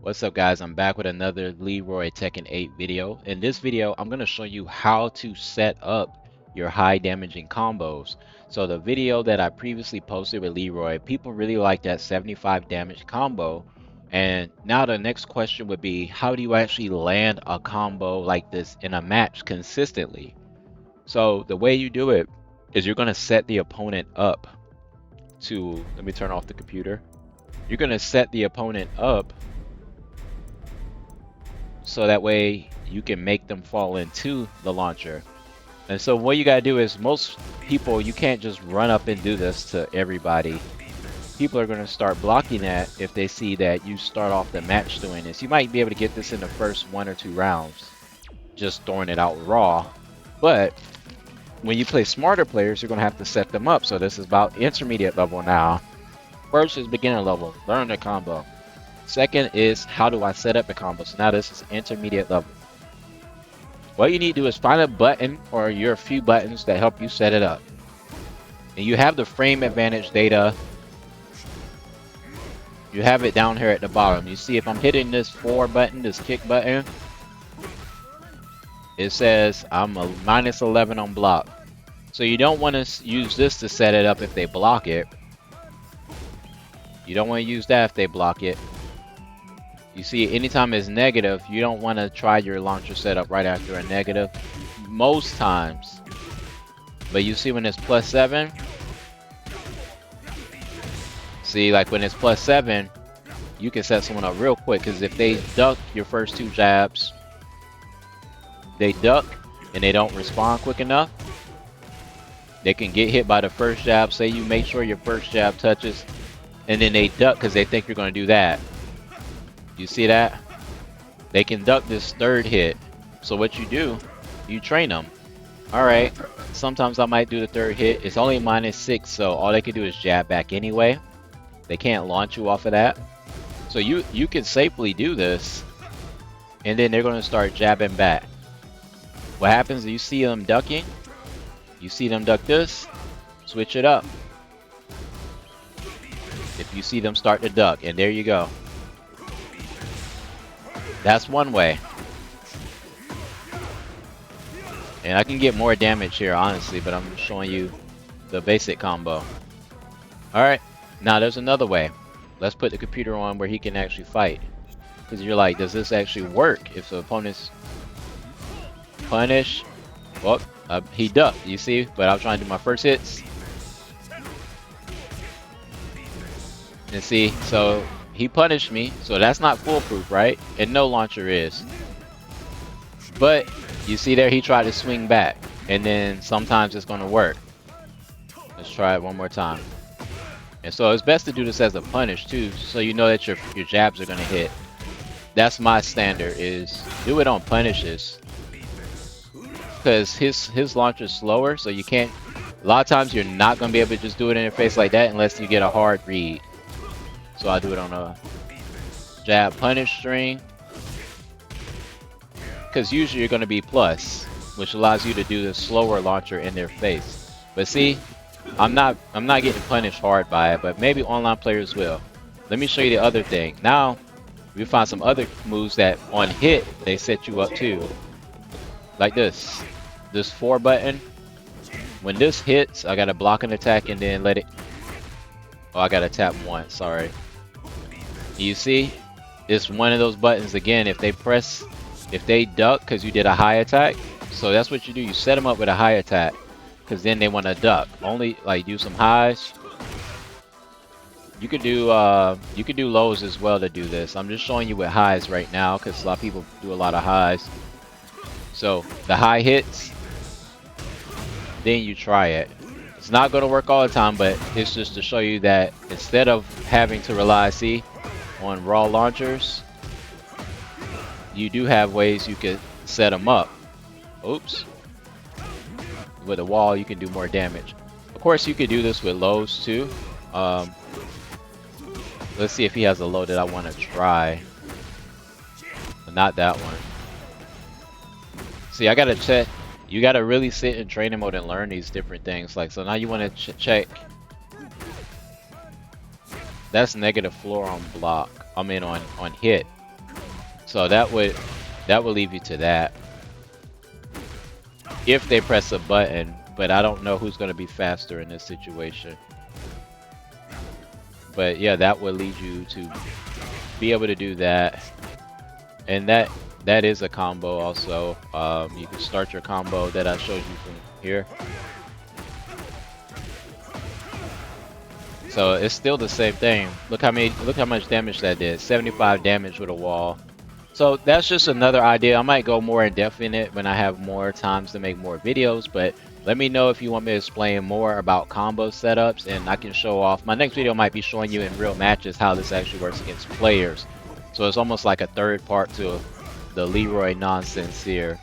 What's up guys, I'm back with another Leroy Tekken 8 video. In this video, I'm going to show you how to set up your high damaging combos. So the video that I previously posted with Leroy, people really like that 75 damage combo. And now the next question would be, how do you actually land a combo like this in a match consistently? So the way you do it is you're going to set the opponent up to, let me turn off the computer. You're going to set the opponent up so that way you can make them fall into the launcher. And so what you gotta do is, most people, you can't just run up and do this to everybody. People are gonna start blocking that if they see that you start off the match doing this. You might be able to get this in the first 1 or 2 rounds, just throwing it out raw. But when you play smarter players, you're gonna have to set them up. So this is about intermediate level now. First is beginner level, learn the combo. Second is, how do I set up the combo? So now this is intermediate level. What you need to do is find a button or your few buttons that help you set it up. And you have the frame advantage data. You have it down here at the bottom. You see if I'm hitting this 4 button, this kick button, it says I'm a -11 on block. So you don't want to use this to set it up if they block it. You don't want to use that if they block it. You see, anytime it's negative, you don't want to try your launcher setup right after a negative, most times. But you see when it's +7, see, like when it's +7, you can set someone up real quick, because if they duck your first 2 jabs, they duck and they don't respond quick enough, they can get hit by the first jab. Say you make sure your first jab touches, and then they duck because they think you're going to do that. You see that? They can duck this 3rd hit. So what you do, you train them. Alright, sometimes I might do the 3rd hit. It's only -6, so all they can do is jab back anyway. They can't launch you off of that. So you can safely do this, and then they're going to start jabbing back. What happens is you see them ducking. You see them duck this, switch it up. If you see them start to duck, and there you go. That's one way. And I can get more damage here, honestly, but I'm showing you the basic combo. Alright, now there's another way. Let's put the computer on where he can actually fight. Because you're like, does this actually work? If the opponent's punish, well, he ducked, you see? But I'm trying to do my first hits. And see, so he punished me, so that's not foolproof, right? And no launcher is. But you see there, he tried to swing back, and then sometimes it's going to work. Let's try it one more time. And so it's best to do this as a punish too, so you know that your jabs are going to hit. That's my standard, is do it on punishes, because his launcher is slower, so you can't. A lot of times you're not going to be able to just do it in your face like that unless you get a hard read. So I do it on a jab punish string, because usually you're going to be plus, which allows you to do the slower launcher in their face. But see, I'm not getting punished hard by it, but maybe online players will. Let me show you the other thing. Now we find some other moves that on hit they set you up too, like this 4 button. When this hits, I gotta block an attack and then let it. Oh, I gotta tap once, sorry. You see, it's one of those buttons again. If they duck because you did a high attack, so that's what you do. You set them up with a high attack, because then they want to duck. Only like do some highs. You could do lows as well to do this. I'm just showing you with highs right now, because a lot of people do a lot of highs. So the high hits, then you try it. It's not going to work all the time, but it's just to show you that instead of having to rely, see, on raw launchers, you do have ways you could set them up. Oops. With a wall, you can do more damage. Of course, you could do this with lows too. Let's see if he has a low that I want to try. But not that one. See, I gotta check. You gotta really sit in training mode and learn these different things. Like, so now you want to check. That's negative floor on block. I mean on hit. So that would leave you to that if they press a button, but I don't know who's going to be faster in this situation. But yeah, that would lead you to be able to do that. And that is a combo also. You can start your combo that I showed you from here. So it's still the same thing. Look how much damage that did. 75 damage with a wall. So that's just another idea. I might go more in depth in it when I have more times to make more videos, but let me know if you want me to explain more about combo setups, and I can show off. My next video might be showing you in real matches how this actually works against players. So it's almost like a third part to the Leroy nonsense here.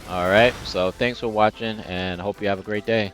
Alright, so thanks for watching, and I hope you have a great day.